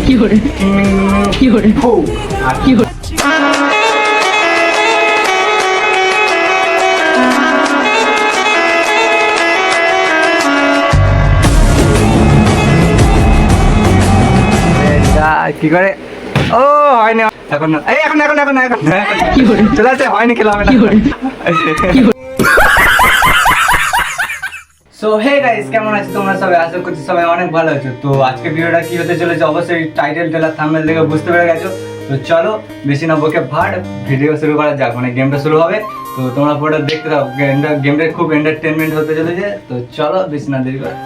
কি করে কি করে কি করে কি করে ও হয়নি এখন এই এখন এখন এখন এখন কি করে চলে আসে হয়নি খেলাম না কি করে কি করে সো হে গাইস কেমন আছো তোমরা সবাই? আশা করছি সবাই অনেক ভালো আছো। তো আজকে ভিডিওটা কি হতে চলেছে অবশ্যই টাইটেল টেলার থাম্বনেল দেখে বুঝতে পেরে গেছো। তো চলো বেশি না বকে ভাট ভিডিও শুরু করা যাক, মানে গেমটা শুরু হবে। তো তোমরা পুরোটা দেখতে থাকো, গেমটা খুব এন্টারটেনমেন্ট হতে চলেছে। তো চলো বেশি না দেরি করে।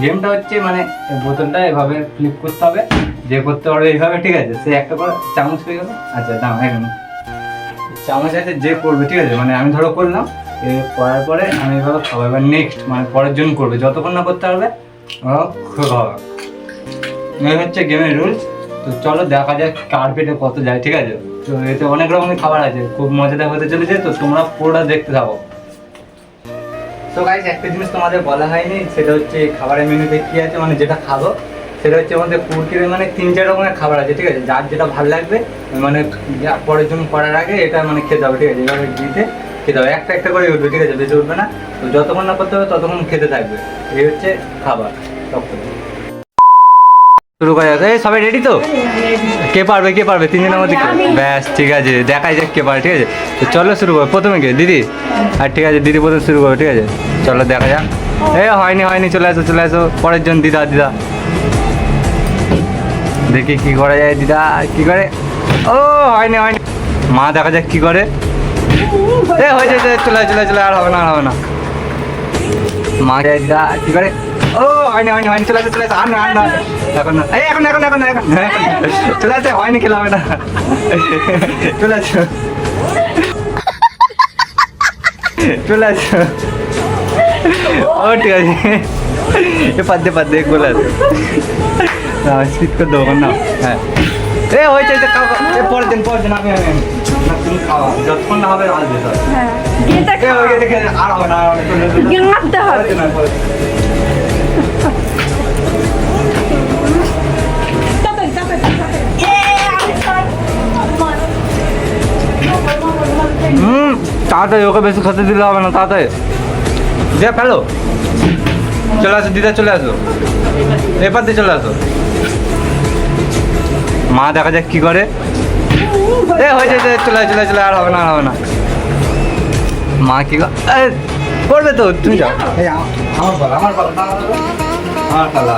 গেমটা হচ্ছে মানে বোতলটা এভাবে ফ্লিপ করতে হবে, যে করতে পারবে এইভাবে, ঠিক আছে? সে একটা করে চামচ হয়ে গেল। আচ্ছা দাম এখন চামচ আছে যে করবে, ঠিক আছে? মানে আমি ধরো করলাম, করার পরে আমি এভাবে খাবো। এবার নেক্সট মানে পরের জন করবে, যতক্ষণ না করতে পারবে খাওয়া। এই হচ্ছে গেমের রুলস। তো চলো দেখা যাক কার পেটে কত যায়, ঠিক আছে? তো এতে অনেক রকমের খাবার আছে, খুব মজাদার হতে চলেছে। তো তোমরা পুরোটা দেখতে থাকো। তো গাইস একটা জিনিস তোমাদের বলা হয়নি, সেটা হচ্ছে খাবারের মেনুতে কি আছে, মানে যেটা খাবো সেটা হচ্ছে আমাদের কুরকুরে, মানে 3-4 রকমের খাবার আছে, ঠিক আছে? যার যেটা ভালো লাগবে মানে পরের জন করার আগে এটা মানে খেতে হবে, ঠিক আছে? এভাবে দিতে খেতে হবে, একটা একটা করে উঠবে, ঠিক আছে? বেশি উঠবে না। তো যতক্ষণ না করতে হবে ততক্ষণ খেতে থাকবে। এই হচ্ছে খাবার। শুরু করা যাবে। এই সবাই রেডি তো? কে পারবে কে পারবে? 3 জনের মধ্যে ব্যাস, ঠিক আছে, দেখাই যাক কে পারে, ঠিক আছে? তো চলো শুরু করো। প্রথমে কে? দিদি। আর ঠিক আছে, দিদি প্রথমে শুরু করো, ঠিক আছে? চলো দেখা যাক। হয়নি হয়নি, চলে আসো চলে আসো। পরের জন দিদা। দিদা দেখি কি করা যায়। দিদা কি করে? ও হয়নি হয়নি। মা দেখা যাক কি করে। হয়েছে চলে চলে চলে, আর হবে না আর হবে না। মা দিদা কি করে? ও হয়নি হয়নি হয়নি, চলে আসে চলে আসে। আর না আর না, এখন না, এখন এখন এখন এখন চলে আসে, হয়নি খেলাম না। চলে আসো চলে আসো। ও ঠিক আছে, পাদ্যে পাদ্যে বলে আছে। স্পিড করে দেবো না। হ্যাঁ হয়েছে, পরের দিন আমি তুমি খাওয়া যতক্ষণ না হবে আসবে। আর হবে না তাড়াতাড়ি, ওকে বেশি খেতে দিলে হবে না, তাড়াতাড়ি যা ফেলো। চলে আসো দিদা, চলে আসো, এবার দিয়ে চলে আসো। মা দেখা যাক কি করে। হয়েছে চলে চলে চলে, আর হবে না আর হবে না। মা কি করবে? তো তুমি যাও, আমার পালা আমার পালা আমার পালা।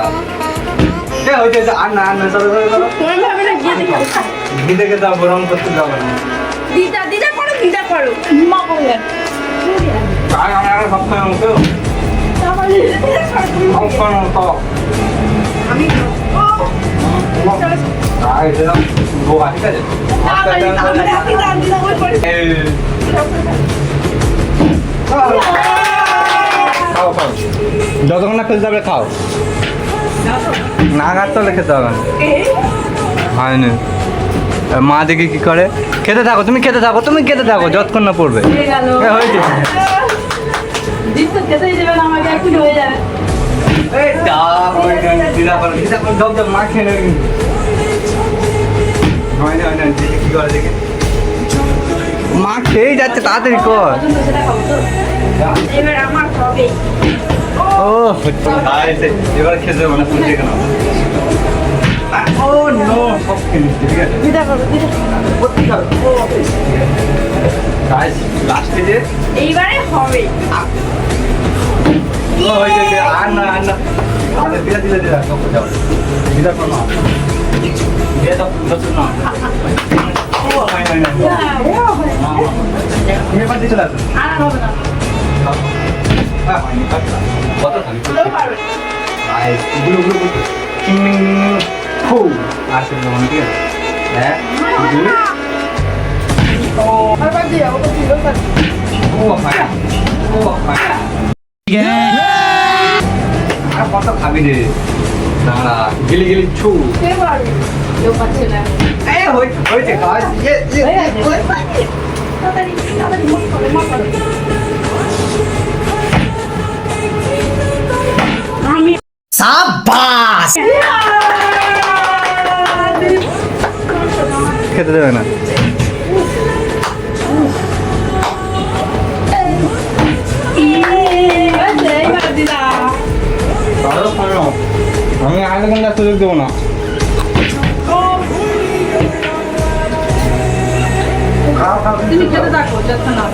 হয়েছে আর না আর না, চলো চলো চলো। ঘি থেকে দাও, গরম করতে যাবে না। দিদা দিদা করো, দিদা করো, মা করলেন আমার সবসময় আমাকে আমি যতক্ষণ না খেতে হবে খাও, না কাটতে হলে খেতে হবে না। হয়নি। মা দেখি কি করে। খেতে থাকো তুমি, খেতে থাকো তুমি, খেতে থাকো যতক্ষণ না পড়বে। হয়েছে মা খেয়েই যাচ্ছে, তাড়াতাড়ি কর। ও এবার খেতে হবে না, তুমি দেখে নাও। ও নো, সব খেয়ে নিচ্ছে, ঠিক আছে? লাস্টে যে এইবারে হবে। হয়েছে আর না আর না। দিদা দিদা দিদা সব যাও, দিদা করো দিয়ে দাও, যতক্ষণ না ও হয় না তুমি এবার দিয়ে চলে আসো। আর হবে না, কত খাবি? গুলো গুলো খুব আসে যেমন, ঠিক আছে? হ্যাঁ আর কত খাবি রে? দাঁড়া, গিলি গিলি ছু। হয়েছে কাজ। আমি সাবাস। খেতে দেবে না। আমি আগে কোনটা সুযোগ দেবো না। তুমি খেতে থাকো যত না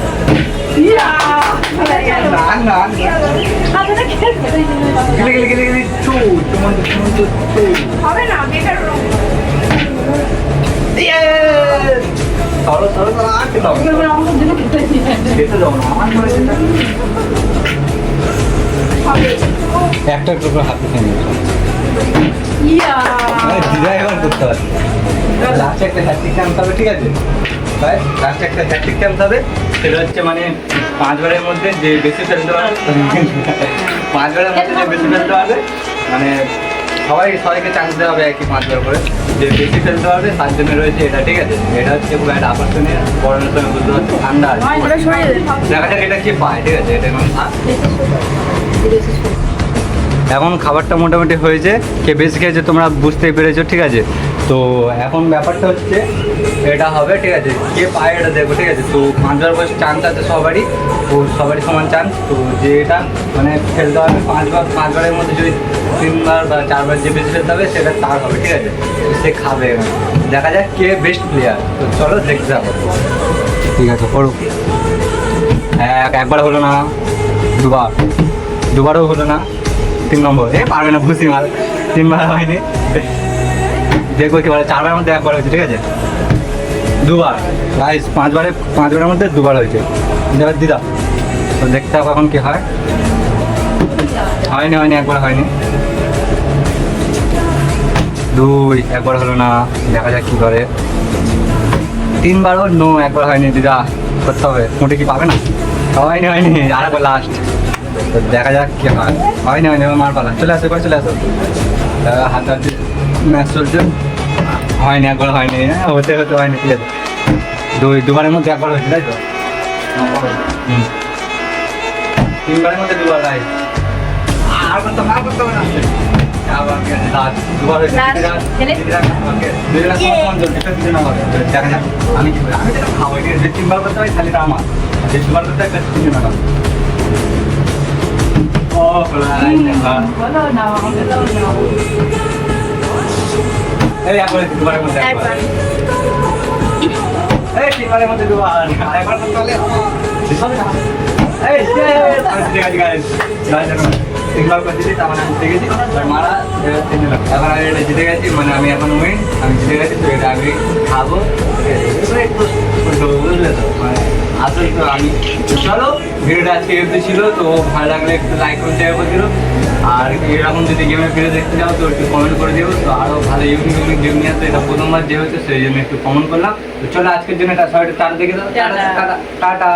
হবে না বেকার একটা টুকরো হাতে খেয়ে ডিজাইন করতে হবে। লাস্টে একটা হ্যাট্রিক আনতে হবে, ঠিক আছে? লাস্টে একটা হ্যাট্রিক আনতে হবে, সেটা হচ্ছে মানে 5 বারের মধ্যে যে বেশি ফেলতে পারবে 5 বারের মধ্যে যে বেশি ফেলতে পারবে, মানে সবাইকে চান্স দেওয়া হবে আর কি 5 বার করে। যে বেশি ফেলতে পারবে 7 জনের রয়েছে এটা, ঠিক আছে? এটা হচ্ছে খুব একটা আকর্ষণীয়, গরমের সময় বুঝতে পারছি ঠান্ডা আছে। দেখা যাক এটা কি পায়, ঠিক আছে? এটা এখন এখন খাবারটা মোটামুটি হয়েছে, কে বেশি খেয়েছে তোমরা বুঝতেই পেরেছো, ঠিক আছে? তো এখন ব্যাপারটা হচ্ছে এটা হবে, ঠিক আছে? কে পায় এটা দেখবো, ঠিক আছে? তো 5 বার বয়স চান্স আছে সবারই, তো সবারই সমান চান্স। তো যে এটা মানে ফেলতে হবে 5 বারের মধ্যে যদি 3 বার বা 4 বার যে বেশি ফেলতে হবে সেটা তার হবে, ঠিক আছে? সে খাবে এখন। দেখা যাক কে বেস্ট প্লেয়ার। তো চলো দেখতে যাবো। ঠিক আছে, করো। একবার হলো না, দুবারও হলো না, 3 নম্বর পারবে না, ভুসি মার। 3 বার হয়নি, দেখবো কি বলে। 4 বারের মধ্যে 1 বার হয়েছে, ঠিক আছে? 2 বার গাইস, 5 বারের মধ্যে 2 বার হয়েছে। এবার দিদা তো দেখতে হবে এখন কি হয়। হয়নি, 1 বার হয়নি। 2 একবার হলো না, দেখা যাক কি করে। 3 বারও নো, 1 বার হয়নি। দিদা করতে হবে, মোটে কি পাবে না? হয়নি, আর একবার লাস্ট। তো দেখা যাক কি হয়। হয়নি, মার পালা। চলে আসো, চলে আসো। হাতে হাতে ম্যাচ চলছে। হয়নি, 1 বার হয়নি। হতে হয়নি, ঠিক আছে? 2 বারের মধ্যে 1 বার হয়েছে, তাই তো? 3 বারের মধ্যে 2 বার হয়। আর করতে হবে না। আবার লাস্ট 2 বার হয়েছে। দেখা যাক আমি কি করি। আমি যেটা খাওয়াই, ঠিক আছে? যে 3 বার করতে হয় তাহলে আমার, যে 2 বার করতে হয় একটা 3 জন। এই একবার 2 বারের মধ্যে 1 বার। এই 3 বারের মধ্যে 2 বার। আরেকবার করতে হলে এই ঠিক আছে গাইস, 3 বার করে দিচ্ছি, তার মানে আমি জিতে গেছি। মারা এবার আমি এটা জিতে গেছি, মানে আমি এখন উইন, আমি জিতে গেছি। তো এটা আমি খাবো, একটু বুঝলে তো, মানে আসল তো আমি। চলো, ভিডিওটা আজকে এমনি ছিল। তো ভালো লাগলে একটু লাইক করে শেয়ার করে দিও। আর এরকম যদি গেমের ভিডিও দেখতে যাও তো একটু কমেন্ট করে দিও। তো আরও ভালো ইউনিক গেম নিয়ে আসবে, এটা প্রথমবার যে হচ্ছে সেই জন্য একটু কমেন্ট করলাম। তো চলো আজকের জন্য এটা সবাই টাটা দেখে দাও। টাটা।